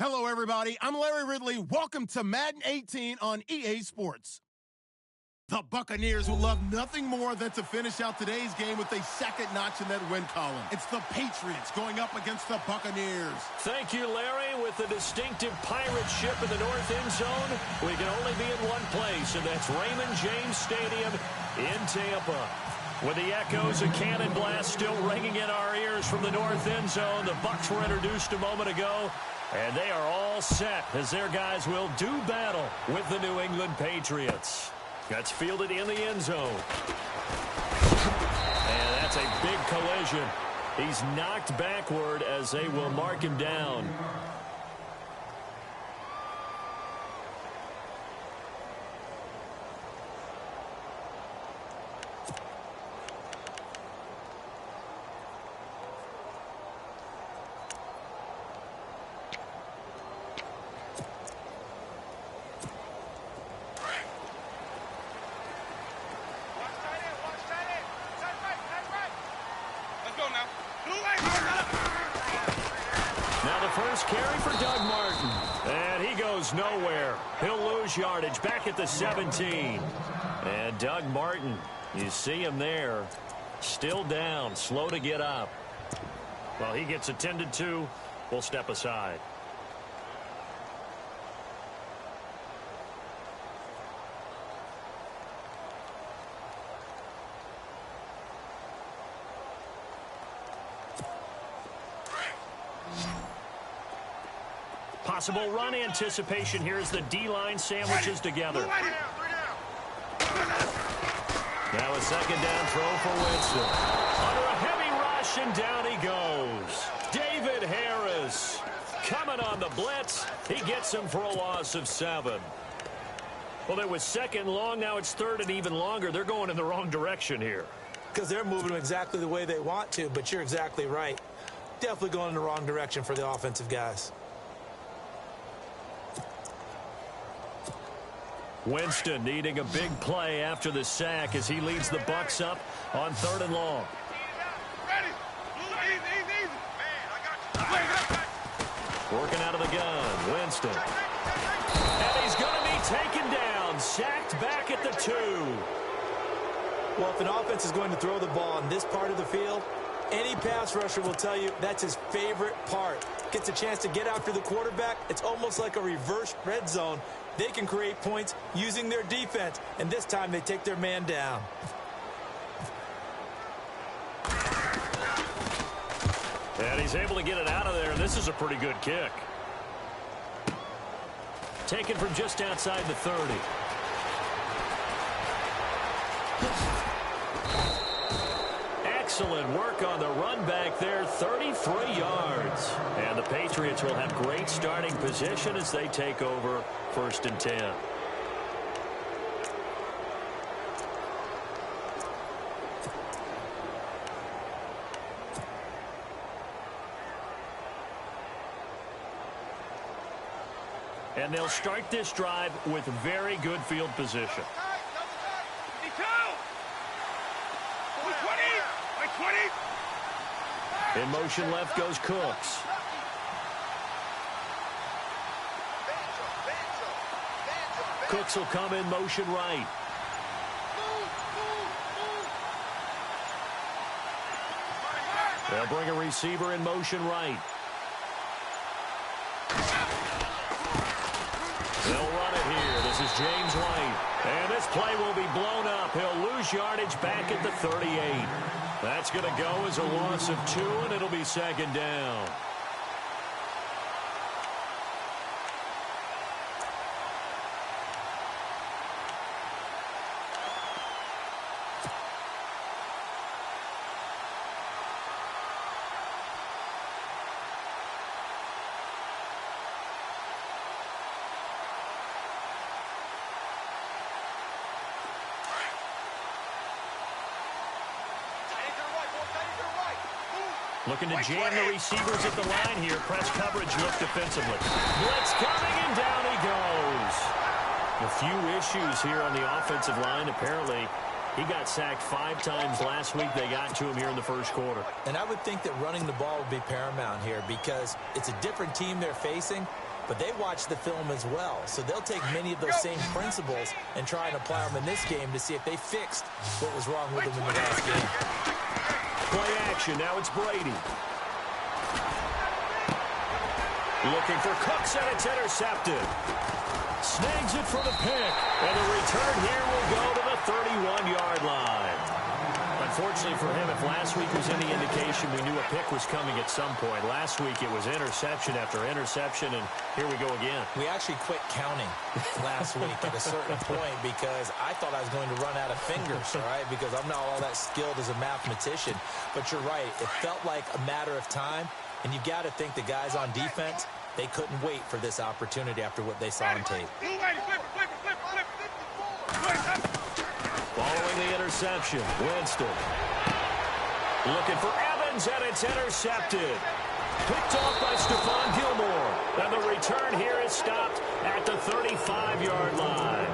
Hello, everybody. I'm Larry Ridley. Welcome to Madden 18 on EA Sports. The Buccaneers will love nothing more than to finish out today's game with a second notch in that win column. It's the Patriots going up against the Buccaneers. Thank you, Larry. With the distinctive pirate ship in the north end zone, we can only be in one place, and that's Raymond James Stadium in Tampa. With the echoes of cannon blast still ringing in our ears from the north end zone, the Bucs were introduced a moment ago, and they are all set as their guys will do battle with the New England Patriots. That's fielded in the end zone. And that's a big collision. He's knocked backward as they will mark him down. First carry for Doug Martin. And he goes nowhere. He'll lose yardage back at the 17. And Doug Martin, you see him there. Still down, slow to get up. Well, he gets attended to. We'll step aside. Possible run anticipation here as the D-line sandwiches together. Now a second down throw for Winston. Under a heavy rush, and down he goes. David Harris coming on the blitz. He gets him for a loss of 7. Well, it was second long. Now it's third and even longer. They're going in the wrong direction here. Because they're moving exactly the way they want to, but you're exactly right. Definitely going in the wrong direction for the offensive guys. Winston needing a big play after the sack as he leads the Bucs up on 3rd and long. Working out of the gun, Winston. And he's going to be taken down, sacked back at the 2. Well, if an offense is going to throw the ball in this part of the field, any pass rusher will tell you that's his favorite part. Gets a chance to get after the quarterback. It's almost like a reverse red zone. They can create points using their defense, and this time they take their man down. And he's able to get it out of there. This is a pretty good kick. Taken from just outside the 30. Excellent work on the run back there, 33 yards. And the Patriots will have great starting position as they take over 1st and 10. And they'll start this drive with very good field position. In motion left goes Cooks. Cooks will come in motion right. They'll bring a receiver in motion right. They'll run it here. This is James White. And this play will be blown up. He'll lose yardage back at the 38. That's going to go as a loss of 2, and it'll be 2nd down. Looking to jam the receivers at the line here. Press coverage look defensively. Blitz coming, and down he goes. A few issues here on the offensive line. Apparently, he got sacked 5 times last week. They got to him here in the first quarter. And I would think that running the ball would be paramount here because it's a different team they're facing. but they watch the film as well. So they'll take many of those same principles and try and apply them in this game to see if they fixed what was wrong with them in the last game. Play action. Now it's Brady. Looking for Cooks, and it's intercepted. Snags it for the pick. And the return here will go to the 31-yard line. Unfortunately for him, if last week was any indication, we knew a pick was coming at some point. Last week it was interception after interception, and here we go again. We actually quit counting last week at a certain point because I thought I was going to run out of fingers, all right, because I'm not all that skilled as a mathematician. But you're right. It felt like a matter of time, and you've got to think the guys on defense, they couldn't wait for this opportunity after what they saw on tape. Following the interception, Winston. Looking for Evans, and it's intercepted. Picked off by Stephon Gilmore. And the return here is stopped at the 35-yard line.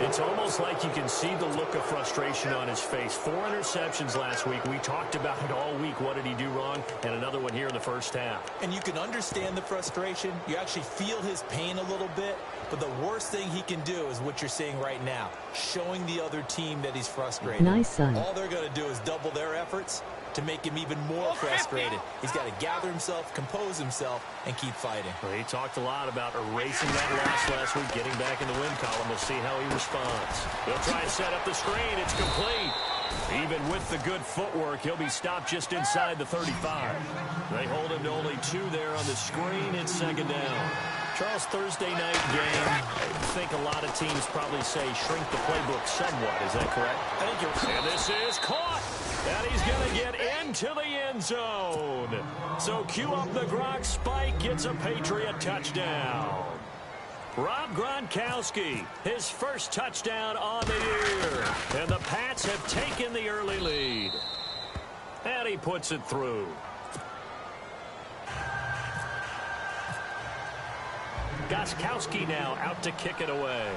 It's almost like you can see the look of frustration on his face. 4 interceptions last week. We talked about it all week. What did he do wrong? And another one here in the first half. And you can understand the frustration. You actually feel his pain a little bit. But the worst thing he can do is what you're seeing right now, showing the other team that he's frustrated. Nice, son. All they're going to do is double their efforts to make him even more frustrated. He's got to gather himself, compose himself, and keep fighting. Well, he talked a lot about erasing that loss last week, getting back in the win column. We'll see how he responds. He'll try and set up the screen. It's complete. Even with the good footwork, he'll be stopped just inside the 35. They hold him to only 2 there on the screen. It's second down. Charles, Thursday night game, I think a lot of teams probably say shrink the playbook somewhat. Is that correct? I think you're right. And this is caught. And he's going to get into the end zone. So cue up the Gronk spike, gets a Patriot touchdown. Rob Gronkowski, his first touchdown on the year. And the Pats have taken the early lead. And he puts it through. Gostkowski now out to kick it away.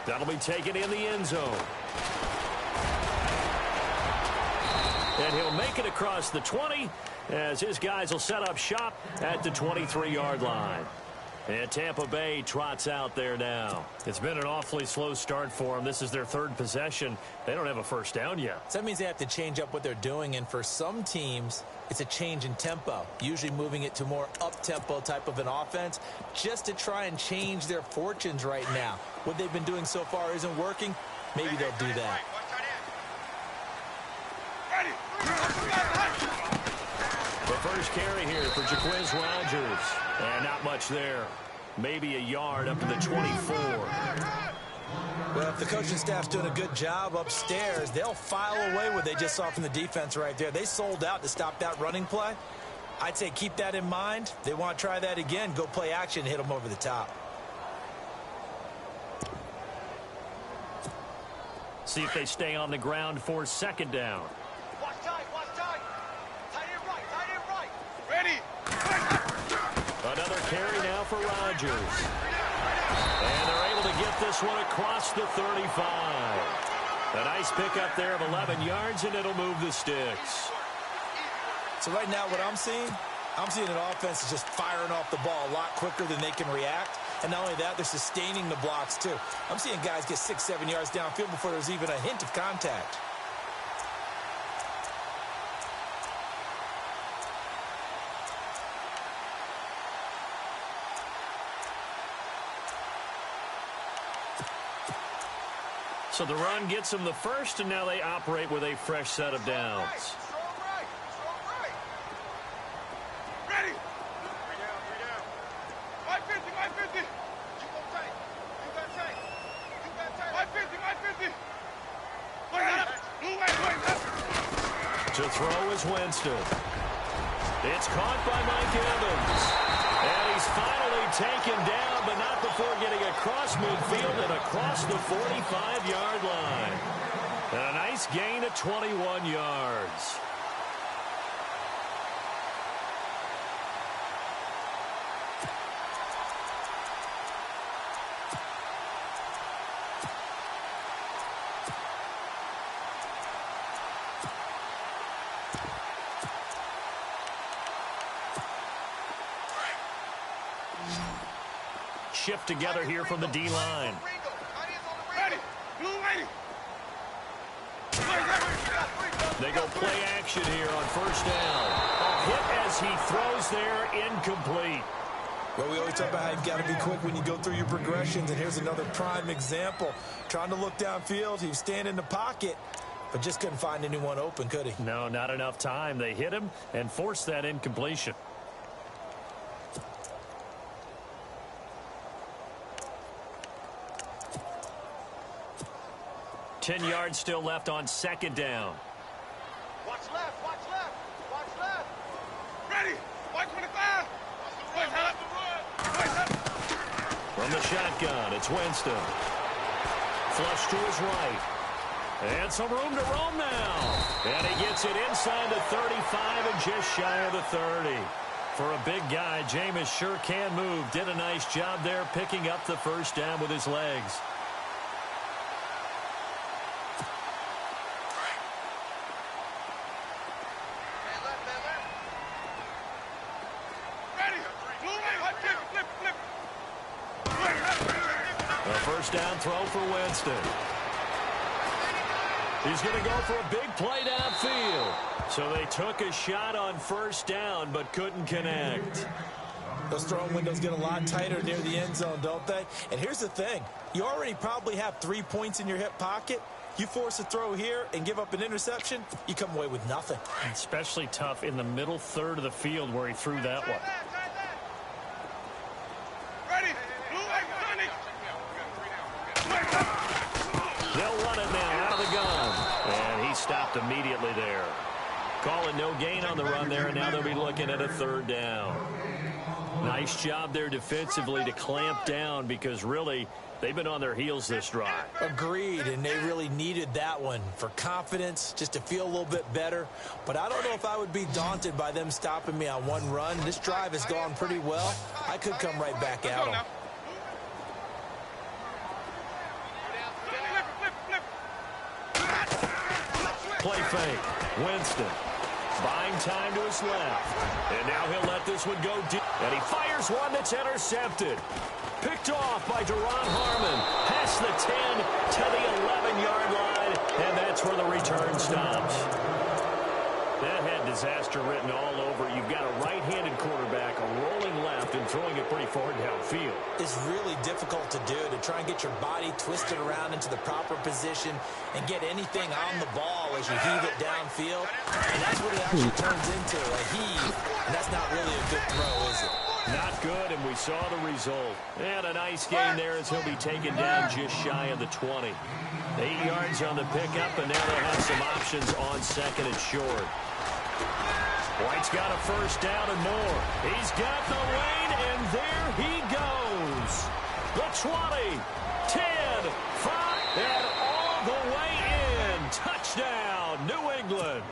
That'll be taken in the end zone. And he'll make it across the 20 as his guys will set up shop at the 23-yard line. And Tampa Bay trots out there now. It's been an awfully slow start for them. This is their 3rd possession. They don't have a first down yet. So that means they have to change up what they're doing, and for some teams, it's a change in tempo, usually moving it to more up-tempo type of an offense just to try and change their fortunes right now. What they've been doing so far isn't working. Maybe they'll do that. The first carry here for Jaquiz Rodgers. And not much there. Maybe a yard up to the 24. Well, if the coaching staff's doing a good job upstairs, they'll file away what they just saw from the defense right there. They sold out to stop that running play. I'd say keep that in mind. They want to try that again. Go play action, hit them over the top. See if they stay on the ground for second down. Watch tight, watch tight. Tight end right. Ready. Another carry now for Rodgers. And they're able to get this one across the 35. A nice pickup there of 11 yards, and it'll move the sticks. So right now what I'm seeing an offense is just firing off the ball a lot quicker than they can react. And not only that, they're sustaining the blocks too. I'm seeing guys get 6-7 yards downfield before there's even a hint of contact. So the run gets them the first, and now they operate with a fresh set of downs. Strong right. Ready. 550. You go tight. You got tight. 550. To throw is Winston. It's caught by Mike Evans. And he's finally taken down, but not before getting across midfield and across the 45-yard line. And a nice gain of 21 yards. shift together here from the D-line. Ready. Blue ready. They go play action here on first down. A hit as he throws there, incomplete. Well, we always talk about how you've got to be quick when you go through your progressions, and here's another prime example. Trying to look downfield, he was standing in the pocket, but just couldn't find anyone open, could he? No, not enough time. They hit him and forced that incompletion. Ten yards still left on second down. Watch left. Watch left. Watch left. Ready. White 25. From the shotgun, it's Winston. Flush to his right. And some room to roam now. And he gets it inside the 35 and just shy of the 30. For a big guy, Jameis sure can move. Did a nice job there picking up the first down with his legs. Down throw for Winston. He's going to go for a big play downfield. So they took a shot on first down but couldn't connect. Those throwing windows get a lot tighter near the end zone, don't they? And here's the thing. You already probably have 3 points in your hip pocket. You force a throw here and give up an interception, you come away with nothing. Especially tough in the middle third of the field where he threw that one. They'll run it now out of the gun. And he stopped immediately there. Calling no gain on the run there, and now they'll be looking at a third down. Nice job there defensively to clamp down because really they've been on their heels this drive. Agreed, and they really needed that one for confidence, just to feel a little bit better. But I don't know if I would be daunted by them stopping me on one run. This drive has gone pretty well. I could come right back at them. Play fake. Winston buying time to his left. And now he'll let this one go deep. And he fires one that's intercepted. Picked off by Duron Harmon. Past the 10 to the 11-yard line. And that's where the return stops. That had disaster written all over. You've got a right-handed quarterback, a rolling left, and throwing it pretty far downfield. It's really difficult to do, to try and get your body twisted around into the proper position and get anything on the ball as you heave it downfield. And that's what it actually turns into, a heave. And that's not really a good throw, is it? Not good, and we saw the result. And a nice gain there as he'll be taken down just shy of the 20. 8 yards on the pickup, and now they'll have some options on second and short. White's got a first down and more. He's got the lane, and there he goes. The 20, 10, 5, and all the way in. Touchdown, New England.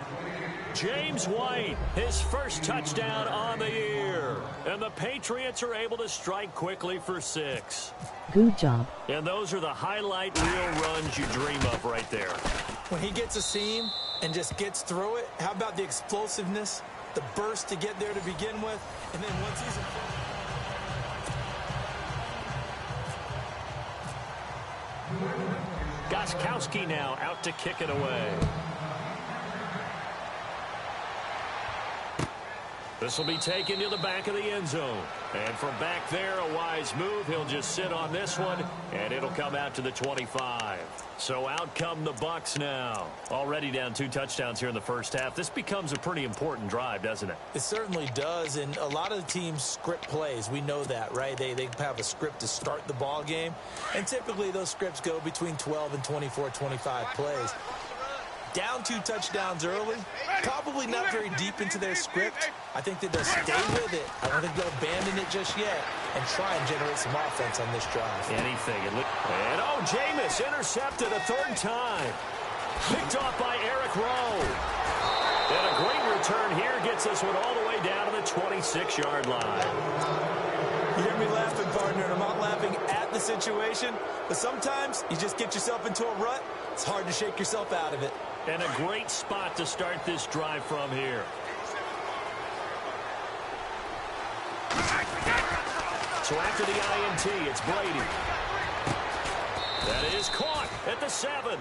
James White, his first touchdown on the year. And the Patriots are able to strike quickly for 6. Good job. And those are the highlight reel runs you dream of right there. When he gets a seam and just gets through it, how about the explosiveness, the burst to get there to begin with, and then once he's in Gostkowski now out to kick it away. This will be taken to the back of the end zone. And from back there, a wise move. He'll just sit on this one, and it'll come out to the 25. So out come the BUCS now. Already down 2 touchdowns here in the first half. This becomes a pretty important drive, doesn't it? It certainly does, and a lot of the teams script plays. We know that, right? They have a script to start the ball game, and typically those scripts go between 12 and 24, 25 plays. Down 2 touchdowns early, probably not very deep into their script. I think that they'll stay with it. I don't think they'll abandon it just yet and try and generate some offense on this drive. Anything. And oh, Jameis intercepted a 3rd time. Picked off by Eric Rowe. And a great return here gets this one all the way down to the 26-yard line. You hear me laughing, partner, and I'm not laughing at the situation, but sometimes you just get yourself into a rut. It's hard to shake yourself out of it. And a great spot to start this drive from here. So after the INT, it's Brady. That is caught at the 7.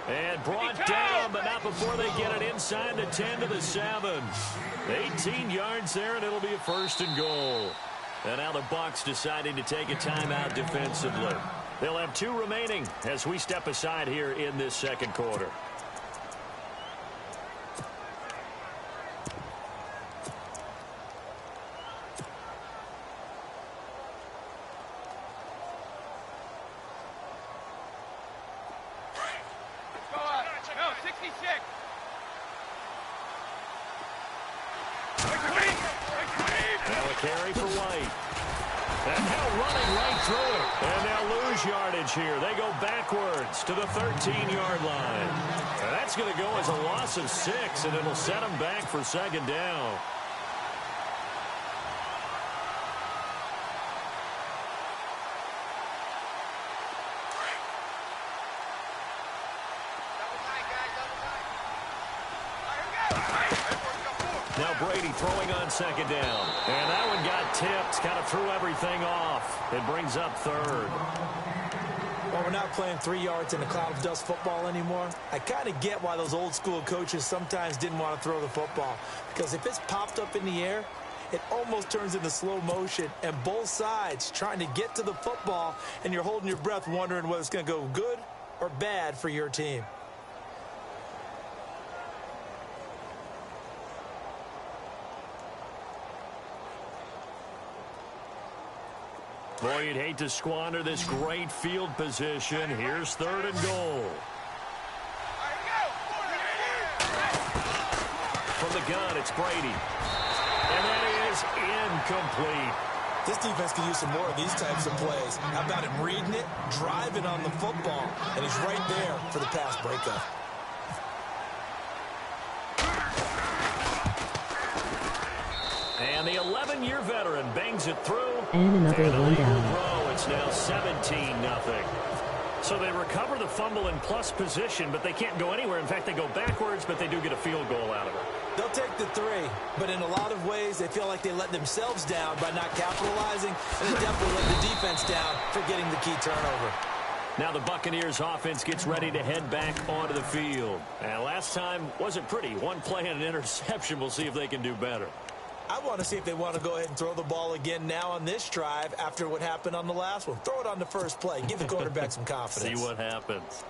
And brought down, but not before they get it inside the 10 to the 7. 18 yards there, and it'll be a 1st and goal. And now the BUCS deciding to take a timeout defensively. They'll have 2 remaining as we step aside here in this 2nd quarter. Carry for White. And now running right through it. And they'll lose yardage here. They go backwards to the 13-yard line. And that's going to go as a loss of 6, and it'll set them back for 2nd down. Now Brady throwing on 2nd down. And that one got tipped. Kind of threw everything off. It brings up 3rd. Well, we're not playing 3 yards in a cloud of dust football anymore. I kind of get why those old school coaches sometimes didn't want to throw the football. Because if it's popped up in the air, it almost turns into slow motion. And both sides trying to get to the football, and you're holding your breath wondering whether it's going to go good or bad for your team. Boy, you'd hate to squander this great field position. Here's 3rd and goal. From the gun, it's Brady. And that is incomplete. This defense could use some more of these types of plays. How about him reading it, driving on the football, and he's right there for the pass breakup. And the 11-year veteran bangs it through. And another one down. It's now 17-0. So they recover the fumble in plus position, but they can't go anywhere. In fact, they go backwards, but they do get a field goal out of it. They'll take the 3, but in a lot of ways, they feel like they let themselves down by not capitalizing, and they definitely let the defense down for getting the key turnover. Now the Buccaneers offense gets ready to head back onto the field. And last time wasn't pretty. One play and an interception. We'll see if they can do better. I want to see if they want to go ahead and throw the ball again now on this drive after what happened on the last one. Throw it on the first play. Give the quarterback some confidence. See what happens.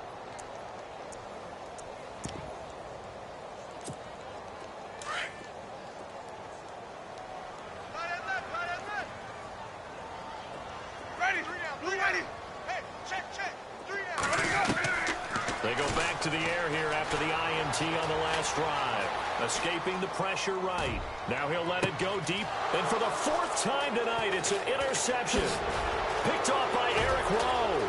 They go back to the air here after the INT on the last drive. Escaping the pressure right. Now he'll let it go deep. And for the 4th time tonight, it's an interception. Picked off by Eric Rowe.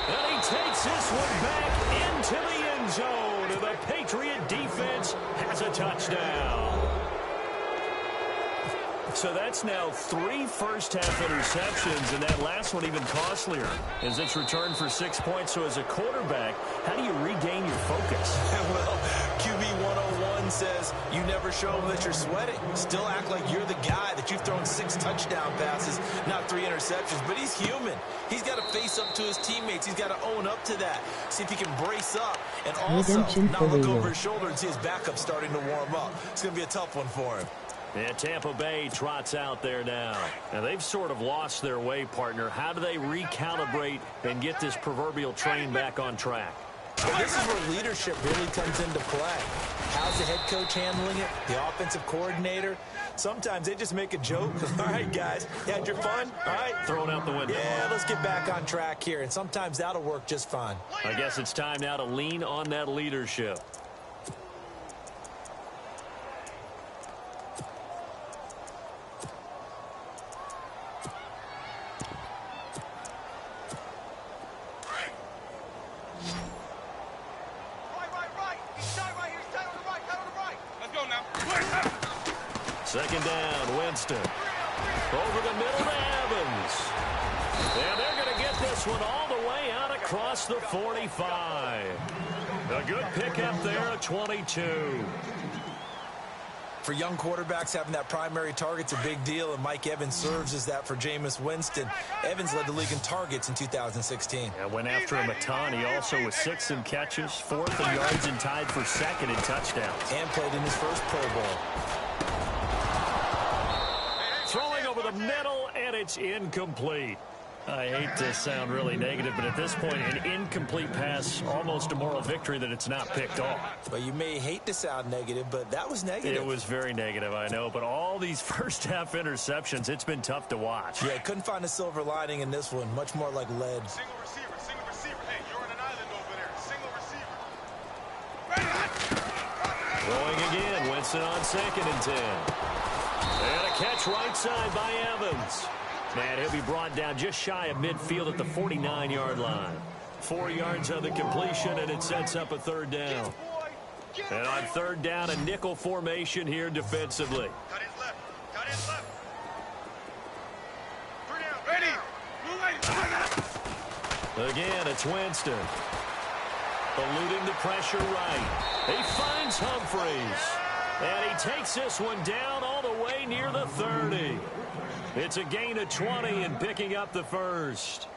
And he takes this one back into the end zone. And the Patriot defense has a touchdown. So that's now 3 first-half interceptions, and that last one even costlier as it's returned for 6 points. So as a quarterback, how do you regain your focus? Well, QB 101 says you never show them that you're sweating. Still act like you're the guy, that you've thrown 6 touchdown passes, not 3 interceptions. But he's human. He's got to face up to his teammates. He's got to own up to that. See if he can brace up and also not look over his shoulder and see his backup starting to warm up. It's going to be a tough one for him. And Tampa Bay trots out there now. Now, they've sort of lost their way, partner. How do they recalibrate and get this proverbial train back on track? Well, this is where leadership really comes into play. How's the head coach handling it? The offensive coordinator? Sometimes they just make a joke. All right, guys, you had your fun? All right. Thrown out the window. Yeah, let's get back on track here. And sometimes that'll work just fine. I guess it's time now to lean on that leadership. Second down, Winston. Over the middle to Evans. And they're going to get this one all the way out across the 45. A good pickup there at 22. For young quarterbacks, having that primary target's a big deal, and Mike Evans serves as that for Jameis Winston. Evans led the league in targets in 2016. Yeah, went after him a ton. He also was 6th in catches, 4th in yards, and tied for 2nd in touchdowns. And played in his first Pro Bowl. Throwing over the middle, and it's incomplete. I hate to sound really negative, but at this point, an incomplete pass, almost a moral victory that it's not picked off. Well, you may hate to sound negative, but that was negative. It was very negative, I know, but all these first-half interceptions, it's been tough to watch. Yeah, couldn't find a silver lining in this one, much more like lead. Single receiver. Hey, you're on an island over there. Single receiver. Throwing again, Winston on 2nd and 10. And a catch right side by Evans. And he'll be brought down just shy of midfield at the 49-yard line. 4 yards on the completion, and it sets up a 3rd down. And on 3rd down, a nickel formation here defensively. Cut his left. Cut his left. 3 down. Ready. Again, it's Winston. Eluding the pressure right. He finds Humphreys. And he takes this one down all the way near the 30. It's a gain of 20 and picking up the 1st.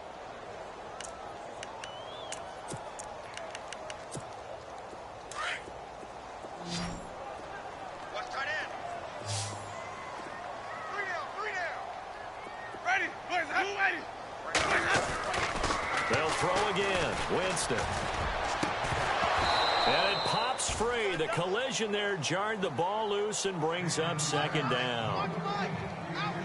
Watch tight end. 3 down. Ready. They'll throw again. Winston. And it pops free. The collision there jarred the ball loose and brings up 2nd down.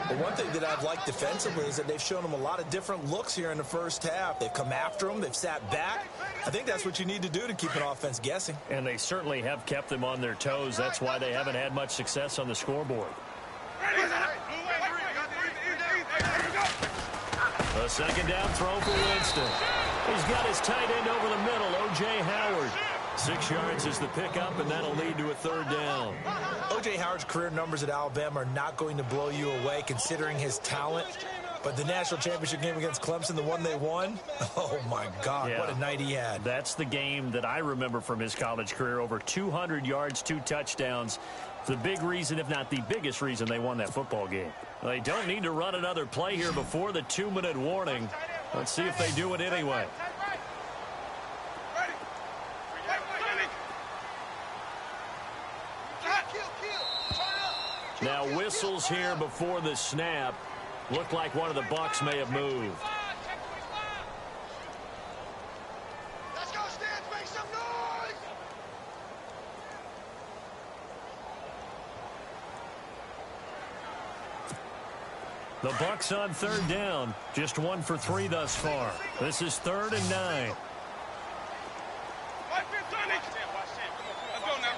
But one thing that I've liked defensively is that they've shown them a lot of different looks here in the first half. They've come after them. They've sat back. I think that's what you need to do to keep an offense guessing. And they certainly have kept them on their toes. That's why they haven't had much success on the scoreboard. A 2nd down throw for Winston. He's got his tight end over the middle, O.J. Howard. 6 yards is the pickup, and that'll lead to a 3rd down. O.J. Howard's career numbers at Alabama are not going to blow you away considering his talent. But the national championship game against Clemson, the one they won, oh, my God, yeah, what a night he had. That's the game that I remember from his college career. Over 200 yards, 2 touchdowns. The big reason, if not the biggest reason, they won that football game. They don't need to run another play here before the 2-minute warning. Let's see if they do it anyway. Now whistles here before the snap. Looked like one of the BUCS may have moved. Let's go, Stans, make some noise! The BUCS on 3rd down. Just 1 for 3 thus far. This is 3rd and 9. Let's go now.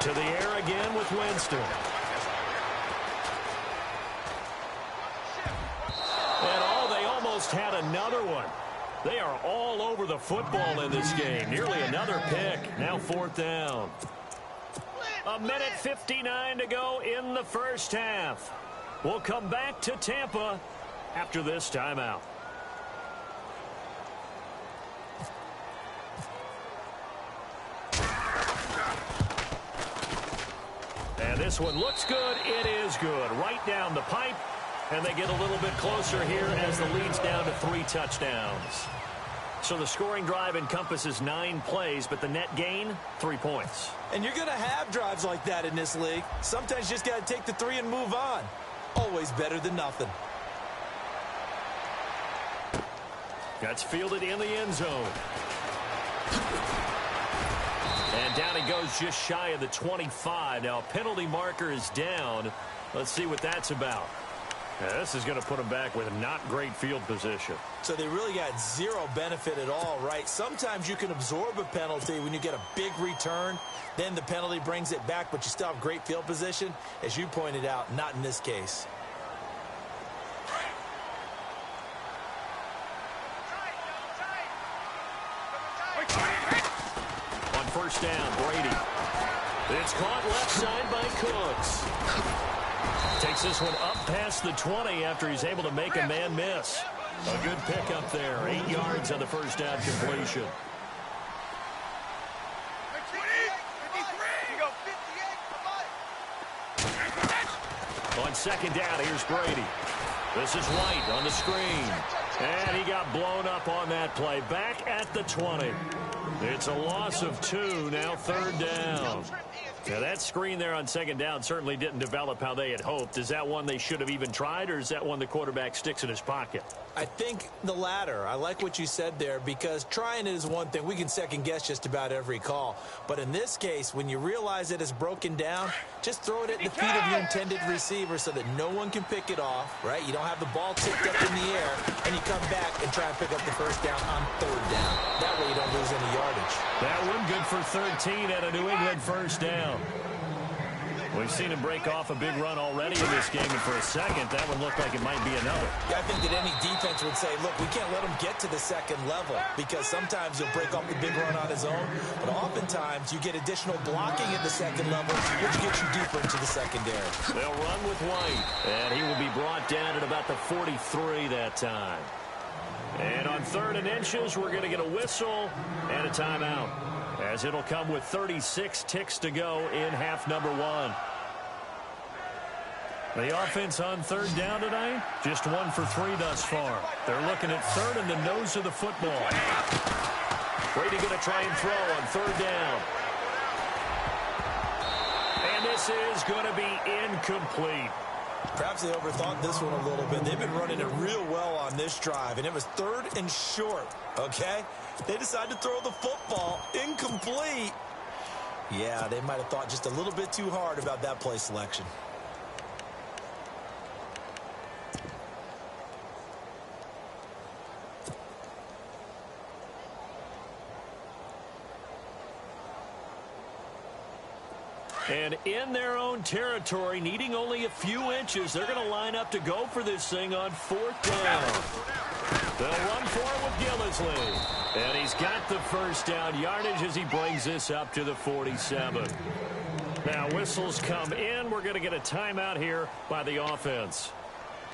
To the air again with Winston. And they almost had another one. They are all over the football in this game. Nearly another pick. Now 4th down. 1:59 to go in the first half. We'll come back to Tampa after this timeout. And this one looks good. It is good. Right down the pipe. And they get a little bit closer here as the lead's down to 3 touchdowns. So the scoring drive encompasses 9 plays, but the net gain, 3 points. And you're going to have drives like that in this league. Sometimes you just got to take the 3 and move on. Always better than nothing. That's fielded in the end zone. And down he goes just shy of the 25. Now a penalty marker is down. Let's see what that's about. Now, this is going to put him back with not great field position. So they really got zero benefit at all, right? Sometimes you can absorb a penalty when you get a big return. Then the penalty brings it back, but you still have great field position. As you pointed out, not in this case. On 1st down, Brady. It's caught left side by Cooks. Takes this one up past the 20 after he's able to make a man miss. A good pickup there. 8 yards on the 1st down completion. second down. Here's Brady. This is White on the screen. And he got blown up on that play. Back at the 20. It's a loss of 2, now third down. Now that screen there on second down certainly didn't develop how they had hoped. Is that one they should have even tried, or is that one the quarterback sticks in his pocket? I think the latter. I like what you said there, because trying it is one thing. We can second guess just about every call. But in this case, when you realize it is broken down, just throw it at the feet of your intended receiver so that no one can pick it off, right? You don't have the ball tipped up in the air, and you come back and try and pick up the first down on third down. That way you don't lose any yardage. That one good for 13 at a New England first down. We've seen him break off a big run already in this game, and for a second, that one looked like it might be another. Yeah, I think that any defense would say, look, we can't let him get to the second level, because sometimes he'll break off the big run on his own, but oftentimes you get additional blocking at the second level, which gets you deeper into the secondary. They'll run with White, and he will be brought down at about the 43 that time. And on 3rd and inches, we're going to get a whistle and a timeout, as it'll come with 36 ticks to go in half number 1. The offense on 3rd down tonight, just 1 for 3 thus far. They're looking at 3rd and the nose of the football. Brady going to try and throw on 3rd down. And this is going to be incomplete. Perhaps they overthought this one a little bit. They've been running it real well on this drive, and it was 3rd and short, okay? They decided to throw the football incomplete. Yeah, they might have thought just a little bit too hard about that play selection. And in their own territory, needing only a few inches, they're going to line up to go for this thing on 4th down. They'll run for it with Gillisley. And he's got the first down yardage as he brings this up to the 47. Now, whistles come in. We're going to get a timeout here by the offense,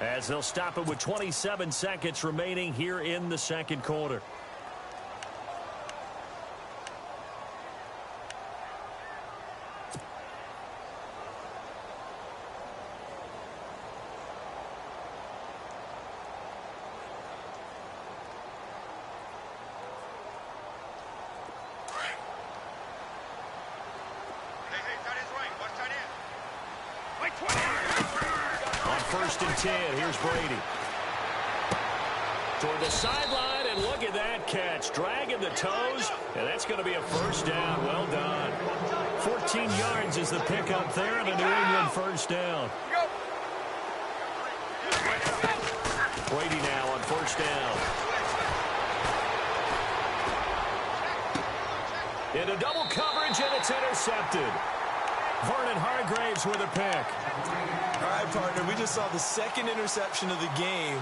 as they'll stop it with 27 seconds remaining here in the second quarter. On 1st and 10, here's Brady. Toward the sideline, and look at that catch. Dragging the toes, and that's going to be a first down. Well done. 14 yards is the pickup there, and a New England first down. Brady now on 1st down. Into double coverage, and it's intercepted. Vernon Hargraves with a pick. All right, partner, we just saw the second interception of the game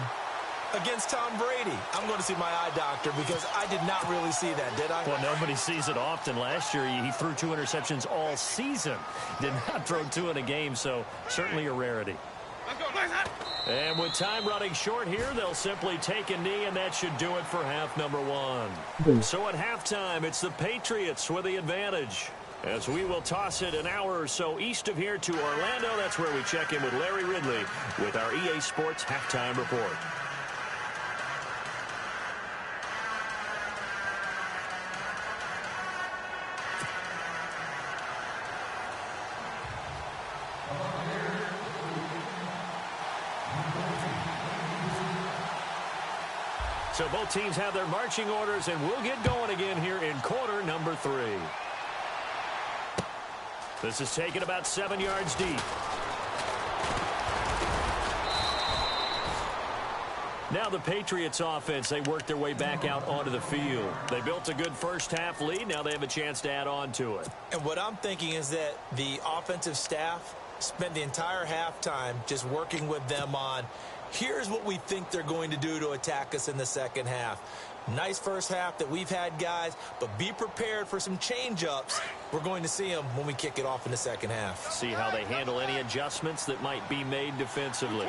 against Tom Brady. I'm going to see my eye doctor, because I did not really see that, did I? Well, nobody sees it often. Last year, he threw 2 interceptions all season. Did not throw 2 in a game, so certainly a rarity. And with time running short here, they'll simply take a knee, and that should do it for half number 1. So at halftime, it's the Patriots with the advantage, as we will toss it an hour or so east of here to Orlando. That's where we check in with Larry Ridley with our EA Sports Halftime Report. So both teams have their marching orders, and we'll get going again here in quarter number 3. This is taken about 7 yards deep. Now the Patriots offense, they work their way back out onto the field. They built a good first half lead. Now they have a chance to add on to it. And what I'm thinking is that the offensive staff spent the entire halftime just working with them on, here's what we think they're going to do to attack us in the second half. Nice first half that we've had, guys, but be prepared for some change-ups. We're going to see them when we kick it off in the second half. See how they handle any adjustments that might be made defensively.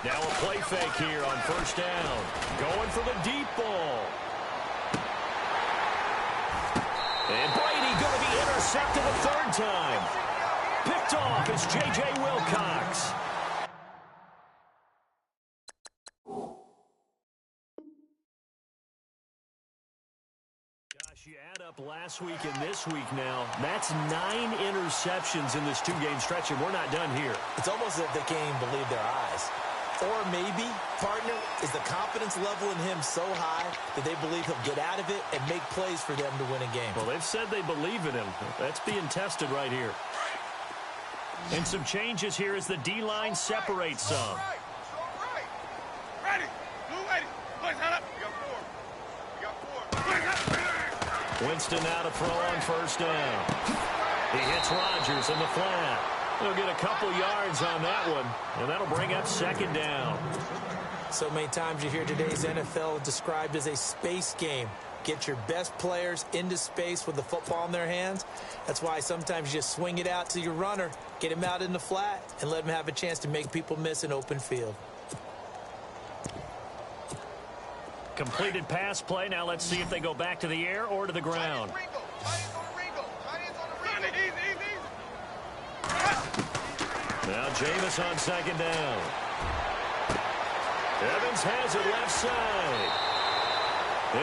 Now a play fake here on 1st down. Going for the deep ball. And Brady going to be intercepted a 3rd time. Picked off is J.J. Wilcox. Gosh, you add up last week and this week now, that's 9 interceptions in this 2-game stretch, and we're not done here. It's almost as if they can't even believe their eyes. Or maybe, partner, is the confidence level in him so high that they believe he'll get out of it and make plays for them to win a game. Well, they've said they believe in him. That's being tested right here. And some changes here as the D-line separates some. Ready. Blue lady. Boys, head up. You got 4. Winston now to throw on first down. He hits Rodgers in the flat. He'll get a couple yards on that one, and that'll bring up second down. So many times you hear today's NFL described as a space game. Get your best players into space with the football in their hands. That's why sometimes you just swing it out to your runner, get him out in the flat, and let him have a chance to make people miss an open field. Completed pass play. Now let's see if they go back to the air or to the ground. Now Jameis on second down. Evans has it left side.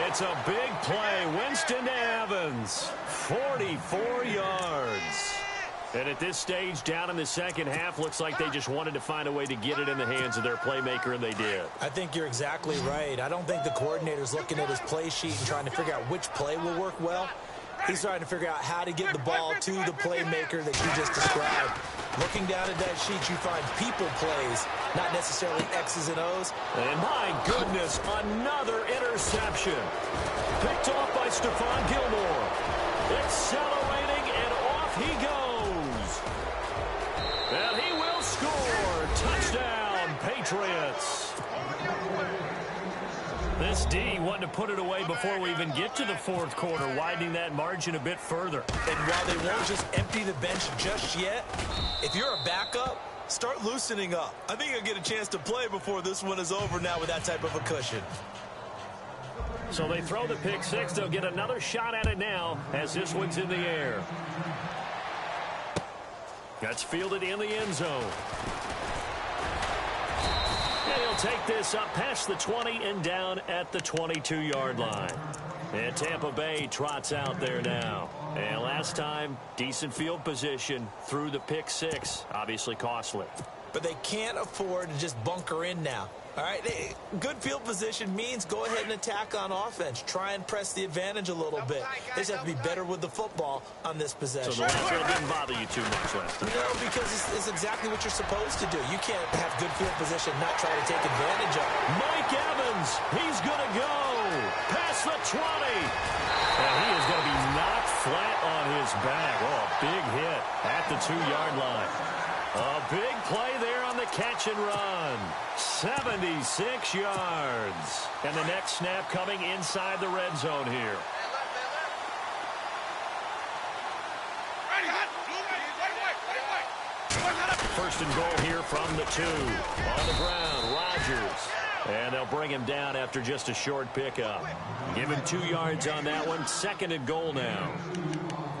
It's a big play. Winston to Evans. 44 yards. And at this stage, down in the second half, looks like they just wanted to find a way to get it in the hands of their playmaker, and they did. I think you're exactly right. I don't think the coordinator's looking at his play sheet and trying to figure out which play will work well. He's trying to figure out how to get the ball to the playmaker that you just described. Looking down at that sheet, you find people plays, not necessarily X's and O's. And my goodness, another interception. Picked off by Stephon Gilmore. Accelerating, and off he goes. And he will score. Touchdown, Patriots. This D wanted to put it away before we even get to the fourth quarter, widening that margin a bit further. And while they won't just empty the bench just yet, if you're a backup, start loosening up. I think you'll get a chance to play before this one is over now with that type of a cushion. So they throw the pick six. They'll get another shot at it now as this one's in the air. That's fielded in the end zone. And he'll take this up past the 20 and down at the 22-yard line. And Tampa Bay trots out there now. And last time, decent field position through the pick six. Obviously costly. But they can't afford to just bunker in now. All right, good field position means go ahead and attack on offense. Try and press the advantage a little bit. They just have to be better with the football on this possession. So the last one didn't bother you too much last time? No, because it's exactly what you're supposed to do. You can't have good field position, not try to take advantage of it. Mike Evans, he's going to go past the 20. And he is going to be knocked flat on his back. Oh, a big hit at the 2-yard line. A big play there on the catch and run. 76 yards. And the next snap coming inside the red zone here. First and goal here from the 2. On the ground, Rodgers. And they'll bring him down after just a short pickup. Give him 2 yards on that one. Second and goal now.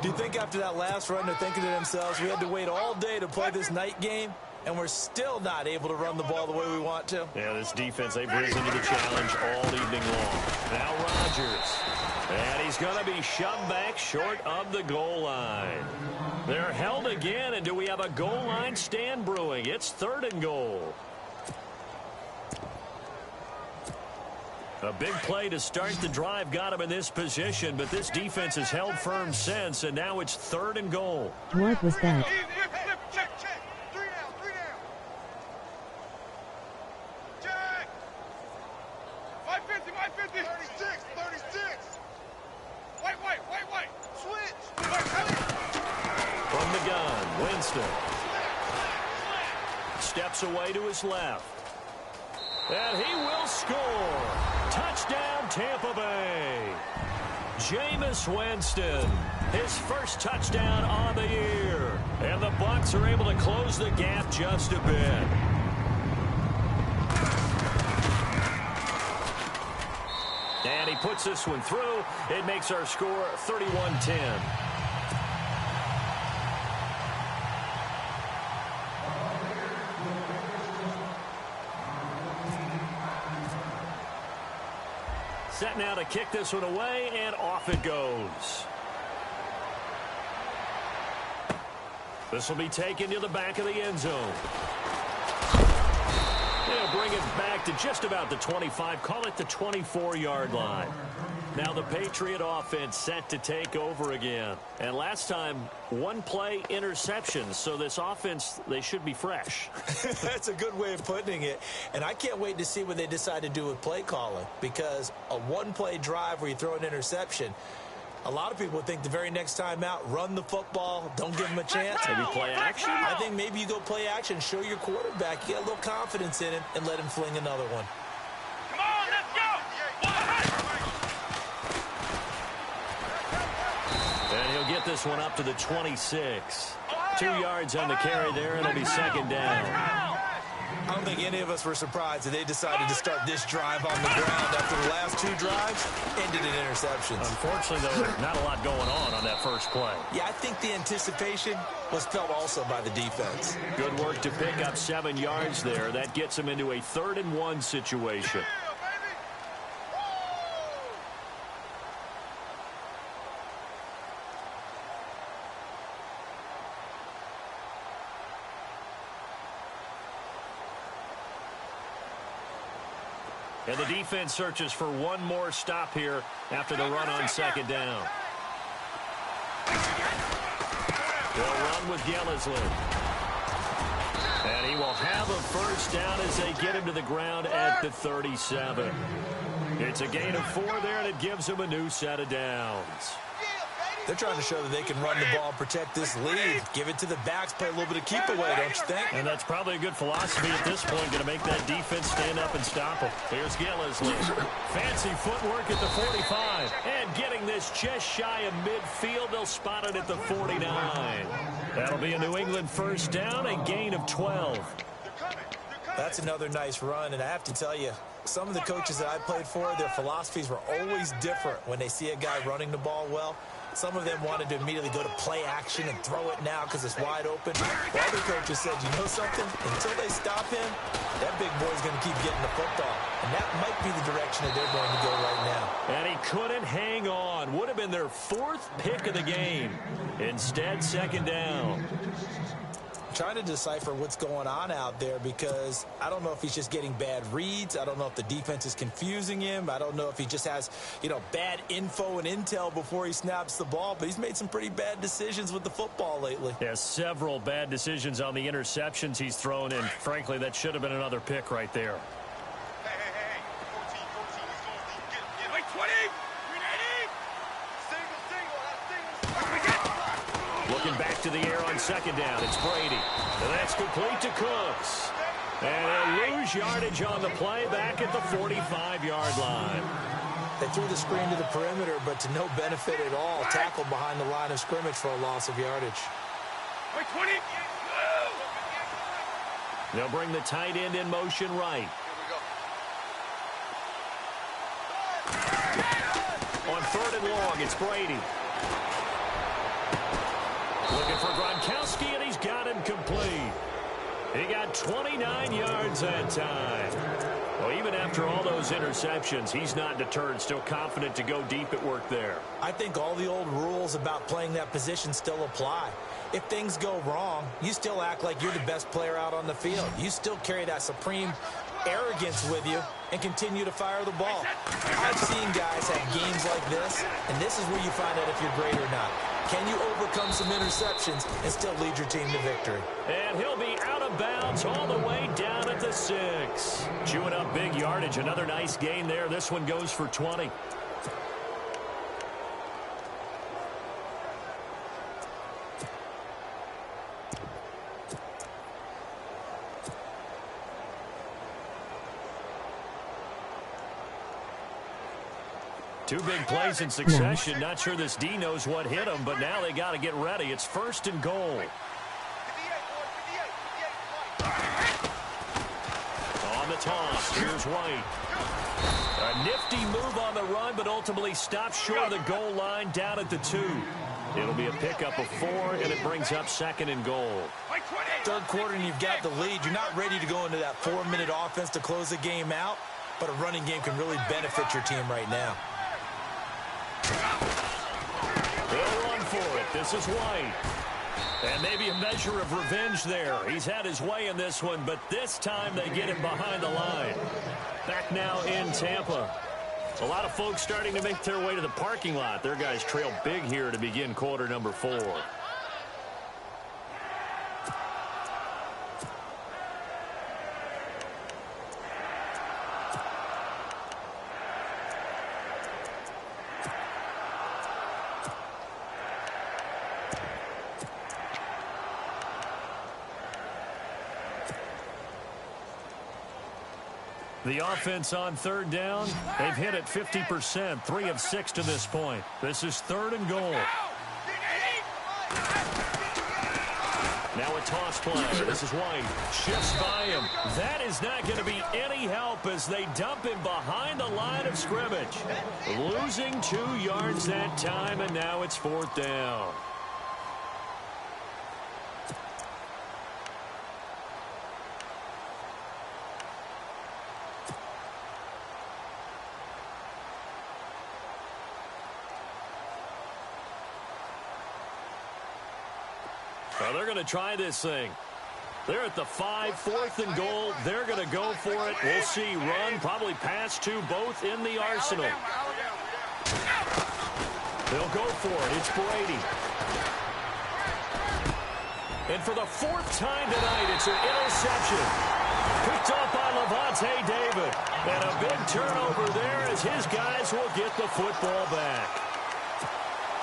Do you think after that last run they're thinking to themselves, we had to wait all day to play this night game, and we're still not able to run the ball the way we want to? Yeah, this defense, they've risen to the challenge all evening long. Now Rodgers. And he's going to be shoved back short of the goal line. They're held again, and do we have a goal line stand brewing? It's third and goal. A big play to start the drive got him in this position, but this defense has held firm since, and now it's third and goal. What was that? Check. 3 down. Check. 550. 36. White. Switch. From the gun, Winston. Steps away to his left. And he will score. Touchdown, Tampa Bay. Jameis Winston, his first touchdown on the year. And the BUCS are able to close the gap just a bit. And he puts this one through. It makes our score 31-10. set now to kick this one away, and off it goes. This will be taken to the back of the end zone. They'll bring it back to just about the 25, call it the 24-yard line. Now the Patriot offense set to take over again. And last time, one play interception. So this offense, they should be fresh. That's a good way of putting it. And I can't wait to see what they decide to do with play calling. Because a one-play drive where you throw an interception, a lot of people think the very next time out, run the football, don't give them a chance. Maybe play action? I think maybe you go play action, show your quarterback, get a little confidence in him, and let him fling another one. Come on, let's go! And he'll get this one up to the 26. 2 yards on the carry there, and it'll be second down. I don't think any of us were surprised that they decided to start this drive on the ground after the last 2 drives ended in interceptions. Unfortunately, though, not a lot going on that first play. Yeah, I think the anticipation was felt also by the defense. Good work to pick up 7 yards there. That gets them into a 3rd and 1 situation. And the defense searches for one more stop here after the run on second down. They'll run with Gillislee. And he will have a first down as they get him to the ground at the 37. It's a gain of 4 there, and it gives him a new set of downs. They're trying to show that they can run the ball and protect this lead. Give it to the backs, play a little bit of keep away, don't you think? And that's probably a good philosophy at this point, going to make that defense stand up and stop them. Here's Gillislee. Fancy footwork at the 45. And getting this just shy of midfield, they'll spot it at the 49. That'll be a New England first down, a gain of 12. That's another nice run, and I have to tell you, some of the coaches that I played for, their philosophies were always different when they see a guy running the ball well. Some of them wanted to immediately go to play action and throw it now because it's wide open. While other coaches said, you know something? Until they stop him, that big boy's going to keep getting the football. And that might be the direction that they're going to go right now. And he couldn't hang on. Would have been their 4th pick of the game. Instead, second down. Trying to decipher what's going on out there because I don't know if he's just getting bad reads. I don't know if the defense is confusing him. I don't know if he just has, bad info and intel before he snaps the ball. But he's made some pretty bad decisions with the football lately. Yeah, several bad decisions on the interceptions he's thrown in. Frankly, that should have been another pick right there. Hey. 14, let's go. Get. Wait, 20. 380. Single. Looking back to the air on second down. It's Brady. And that's complete to Cooks. And he'll lose yardage on the play back at the 45-yard line. They threw the screen to the perimeter, but to no benefit at all. Tackled behind the line of scrimmage for a loss of yardage. Wait, 20. They'll bring the tight end in motion right. On 3rd and long, it's Brady. Looking for Gronkowski, and he's got him complete. He got 29 yards that time. Well, even after all those interceptions, he's not deterred, still confident to go deep at work there. I think all the old rules about playing that position still apply. If things go wrong, you still act like you're the best player out on the field. You still carry that supreme arrogance with you and continue to fire the ball. I've seen guys have games like this, and this is where you find out if you're great or not. Can you overcome some interceptions and still lead your team to victory? And he'll be out of bounds all the way down at the 6. Chewing up big yardage. Another nice gain there. This one goes for 20. Two big plays in succession. Not sure this D knows what hit him, but now they got to get ready. It's 1st and goal. On the toss, here's White. A nifty move on the run, but ultimately stopped short of the goal line down at the 2. It'll be a pickup of 4, and it brings up 2nd and goal. 3rd quarter, and you've got the lead. You're not ready to go into that 4-minute offense to close the game out. but a running game can really benefit your team right now. They'll run for it. This is White. And maybe a measure of revenge there. He's had his way in this one, but this time they get him behind the line. Back now in Tampa. A lot of folks starting to make their way to the parking lot. Their guys trail big here to begin quarter number 4. The offense on third down, they've hit it 50%, 3 of 6 to this point. This is 3rd and goal. Now a toss play. This is White. Shifts by him. That is not going to be any help as they dump him behind the line of scrimmage. Losing 2 yards that time, and now it's 4th down. Well, they're going to try this thing. They're at the 5, 4th and goal. They're going to go for it. We'll see. Run, probably pass to both in the arsenal. They'll go for it. It's Brady. And for the 4th time tonight, it's an interception. Picked up by Levante David. And a big turnover there as his guys will get the football back.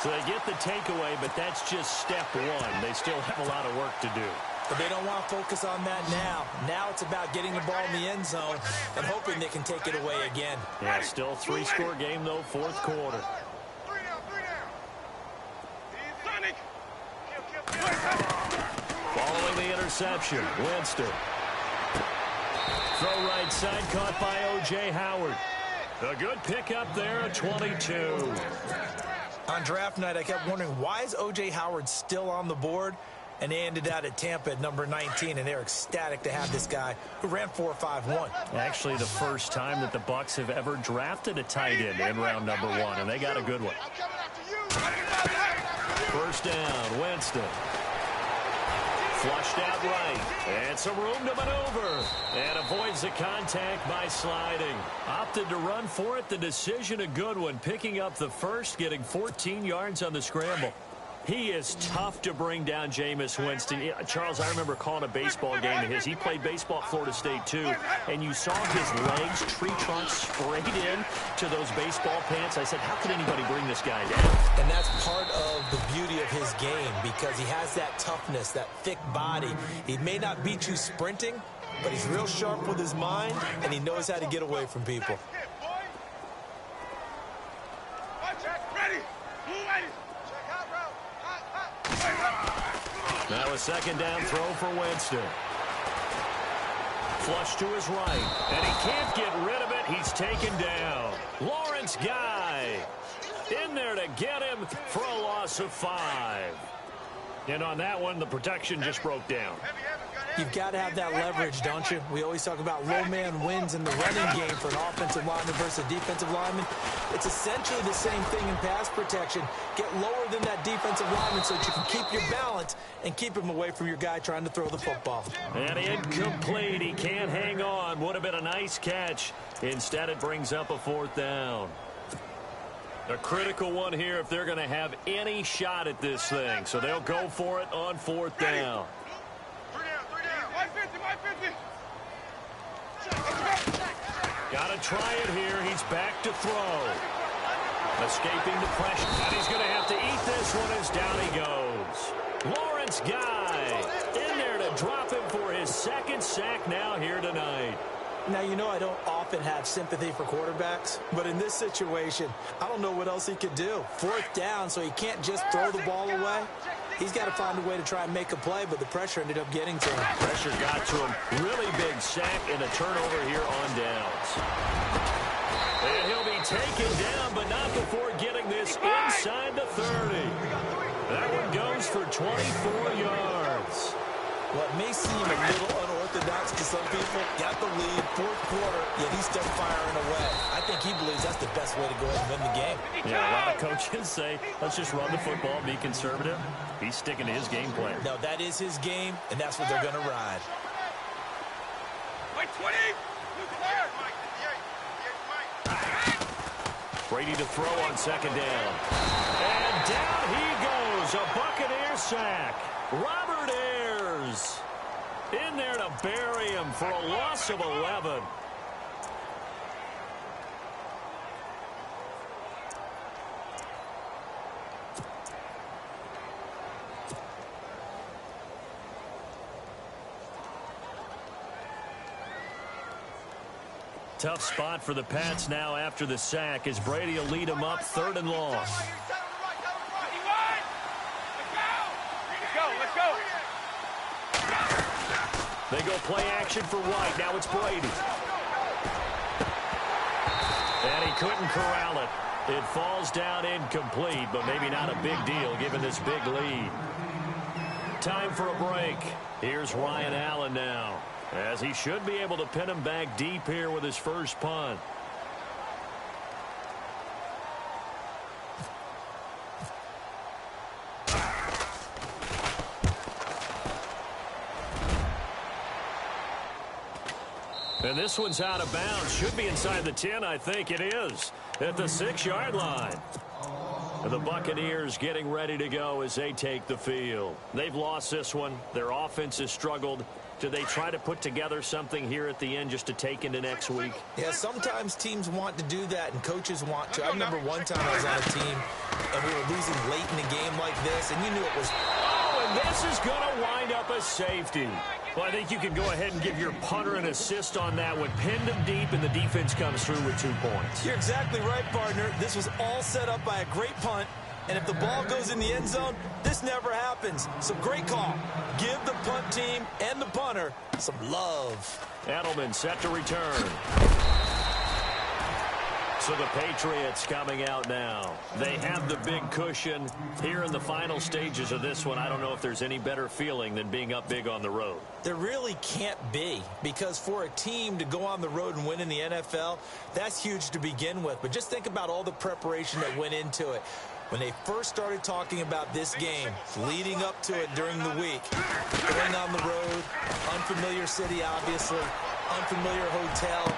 So they get the takeaway, but that's just step 1. They still have a lot of work to do. But they don't want to focus on that now. Now it's about getting the ball in the end zone and hoping they can take it away again. Yeah, still 3-score game, though, 4th quarter. 3 down. Following the interception, Winston. Throw right side, caught by O.J. Howard. A good pickup there at 22. On draft night, I kept wondering, why is O.J. Howard still on the board? And they ended out at Tampa at number 19, and they're ecstatic to have this guy who ran 4.51. Actually, the first time that the BUCS have ever drafted a tight end in round number 1, and they got a good one. First down, Winston. Flushed out right, and some room to maneuver, and avoids the contact by sliding. Opted to run for it. The decision a good one, picking up the first, getting 14 yards on the scramble. He is tough to bring down, Jameis Winston. Yeah, Charles, I remember calling a baseball game of his. He played baseball at Florida State, too, and you saw his legs, tree trunks sprayed in to those baseball pants. I said, how could anybody bring this guy down? And that's part of the beauty of his game because he has that toughness, that thick body. He may not beat you sprinting, but he's real sharp with his mind, and he knows how to get away from people. Now a second down throw for Winston. Flush to his right, and he can't get rid of it. He's taken down. Lawrence Guy in there to get him for a loss of 5. And on that one, the protection just broke down. You've got to have that leverage, don't you? We always talk about low man wins in the running game for an offensive lineman versus a defensive lineman. It's essentially the same thing in pass protection. Get lower than that defensive lineman so that you can keep your balance and keep him away from your guy trying to throw the football. And incomplete. He can't hang on. Would have been a nice catch. Instead, it brings up a 4th down. A critical one here if they're going to have any shot at this thing. So they'll go for it on 4th down. Got to try it here. He's back to throw. Escaping the pressure. And he's going to have to eat this one as down he goes. Lawrence Guy in there to drop him for his 2nd sack now here tonight. Now, you know I don't often have sympathy for quarterbacks, but in this situation, I don't know what else he could do. 4th down, so he can't just throw the ball away. He's got to find a way to try and make a play, but the pressure ended up getting to him. Pressure got to him. Really big sack and a turnover here on downs. And he'll be taken down, but not before getting this inside the 30. That one goes for 24 yards. What may seem a little unorthodox unorthodox to some people. Got the lead, fourth quarter, yet he's still firing away. I think he believes that's the best way to go ahead and win the game. Yeah, a lot of coaches say, let's just run the football, be conservative. He's sticking to his game plan. No, that is his game, and that's what they're going to ride. Wait, 20. Brady to throw on second down. And down he goes. A Buccaneer sack. Robert Ayers in there to bury him for a loss of 11. Tough spot for the Pats now after the sack as Brady will lead them up 3rd and long. Let's go. They go play action for White. Now it's Brady. And he couldn't corral it. It falls down incomplete, but maybe not a big deal given this big lead. Time for a break. Here's Ryan Allen now, as he should be able to pin him back deep here with his first punt. And this one's out of bounds. Should be inside the 10, I think it is, at the 6-yard line. And the Buccaneers getting ready to go as they take the field. They've lost this one. Their offense has struggled. Do they try to put together something here at the end just to take into next week? Yeah, sometimes teams want to do that and coaches want to. I remember one time I was on a team and we were losing late in a game like this, and you knew it was... Oh, and this is going to wind up a safety. Well, I think you can go ahead and give your punter an assist on that one. Pinned him deep, and the defense comes through with 2 points. You're exactly right, partner. This was all set up by a great punt, and if the ball goes in the end zone, this never happens. So great call. Give the punt team and the punter some love. Edelman set to return. So the Patriots coming out now. They have the big cushion here in the final stages of this one. I don't know if there's any better feeling than being up big on the road. There really can't be, because for a team to go on the road and win in the NFL, that's huge to begin with. But just think about all the preparation that went into it. When they first started talking about this game, leading up to it during the week, going on the road, unfamiliar city, obviously, unfamiliar hotel.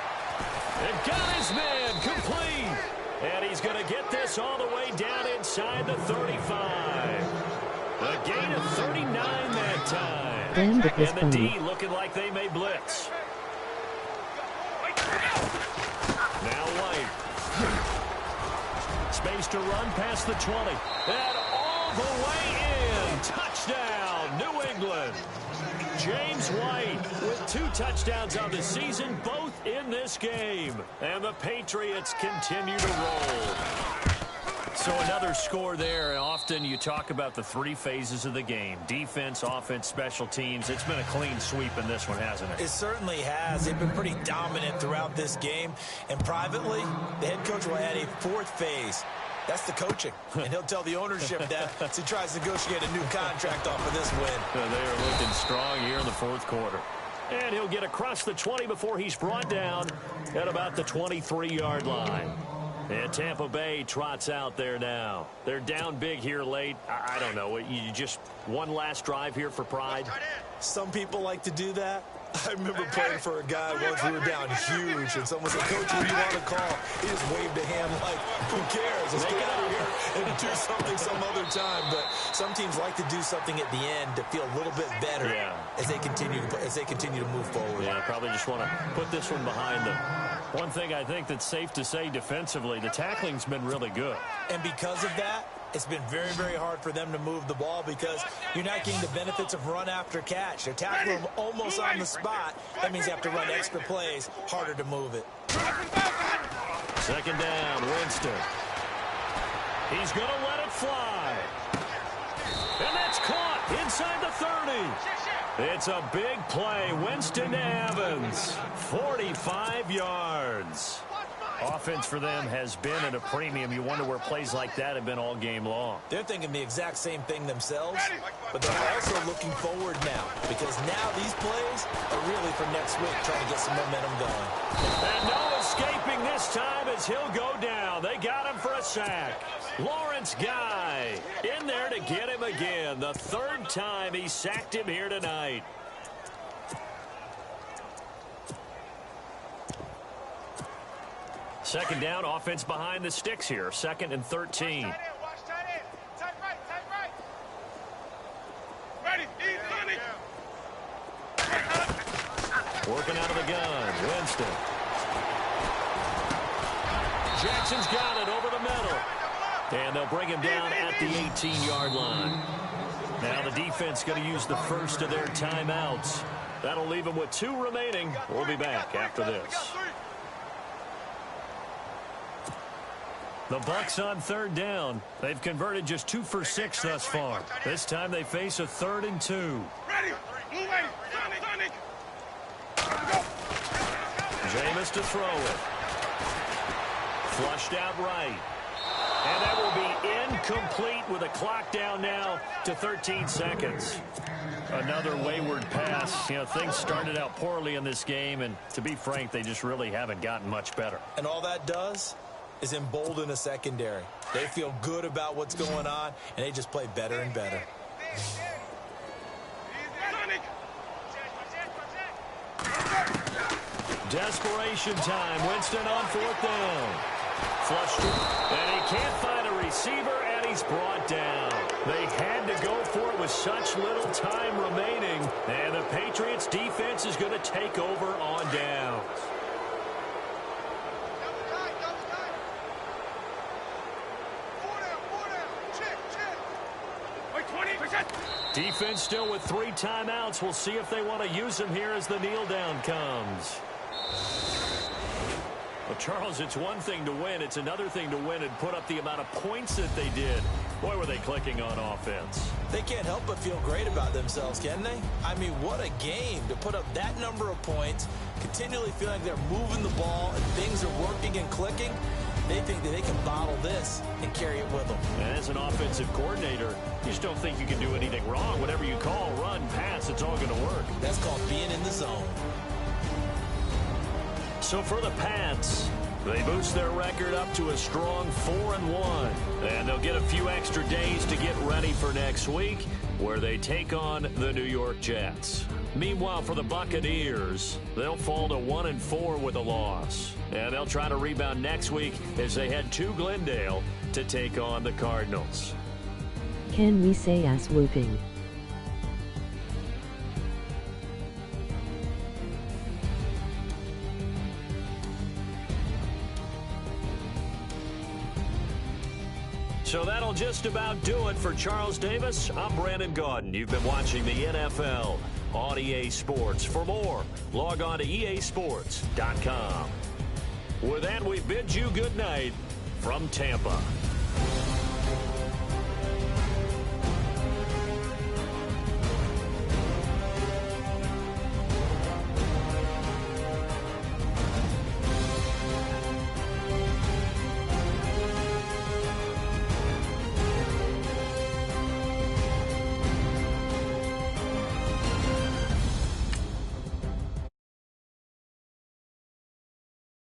And got his man complete. And he's going to get this all the way down inside the 35. A gain of 39 that time. And the D looking like they may blitz. Now White. Space to run past the 20. And all the way in. Touchdown, New England. James White with 2 touchdowns on the season, both in this game. And the Patriots continue to roll. So another score there. Often you talk about the 3 phases of the game. Defense, offense, special teams. It's been a clean sweep in this one, hasn't it? It certainly has. They've been pretty dominant throughout this game. And privately, the head coach will add a 4th phase. That's the coaching. And he'll tell the ownership that as he tries to negotiate a new contract off of this win. They are looking strong here in the 4th quarter. And he'll get across the 20 before he's brought down at about the 23-yard line. And Tampa Bay trots out there now. They're down big here late. I don't know. You just one last drive here for pride? Some people like to do that. I remember playing for a guy once. We were down huge, and someone said, "Coach, who do you want to call?" He just waved a hand like, "Who cares? Let's get out of here and do something some other time." But some teams like to do something at the end to feel a little bit better as they continue to move forward. Yeah, probably just want to put this one behind them. One thing I think that's safe to say defensively, the tackling's been really good. And because of that, it's been very, very hard for them to move the ball because you're not getting the benefits of run after catch. They're tackling them almost on the spot. That means you have to run extra plays, harder to move it. Second down, Winston. He's going to let it fly. And that's caught inside the 30. It's a big play. Winston to Evans. 45 yards. Offense for them has been at a premium. You wonder where plays like that have been all game long. They're thinking the exact same thing themselves, but they're also looking forward now because now these plays are really for next week, trying to get some momentum going. And no escaping this time as he'll go down. They got him for a sack. Lawrence Guy in there to get him again. The third time he sacked him here tonight. Second down, offense behind the sticks here. 2nd and 13. Watch tight end. Tight right. Ready. Working out of the gun. Winston. Jackson's got it over the middle. And they'll bring him down at the 18-yard line. Now the defense going to use the first of their timeouts. That'll leave them with 2 remaining. We'll be back after this. The BUCS on 3rd down. They've converted just 2 for 6 thus far. This time they face a 3rd and 2. Ready. Sonic. Jameis to throw it. Flushed out right. And that will be incomplete with a clock down now to 13 seconds. Another wayward pass. You know, things started out poorly in this game, and to be frank, they just really haven't gotten much better. And all that does is embolden a secondary. They feel good about what's going on, and they just play better and better. Desperation time. Winston on 4th down. Flushed it, and he can't find a receiver, and he's brought down. They had to go for it with such little time remaining, and the Patriots defense is going to take over on downs. Defense still with 3 timeouts. We'll see if they want to use them here as the kneel down comes. Well, Charles, it's one thing to win. It's another thing to win and put up the amount of points that they did. Boy, were they clicking on offense. They can't help but feel great about themselves, can they? I mean, what a game to put up that number of points, continually feeling like they're moving the ball and things are working and clicking. They think that they can bottle this and carry it with them. And as an offensive coordinator, you just don't think you can do anything wrong. Whatever you call, run, pass, it's all going to work. That's called being in the zone. So for the Pats, they boost their record up to a strong 4-1. And they'll get a few extra days to get ready for next week, where they take on the New York Jets. Meanwhile, for the Buccaneers, they'll fall to 1-4 with a loss. And they'll try to rebound next week as they head to Glendale to take on the Cardinals. Can we say ass whooping? So that'll just about do it for Charles Davis. I'm Brandon Gaudin. You've been watching the NFL on EA Sports. For more, log on to easports.com. With that, we bid you good night from Tampa.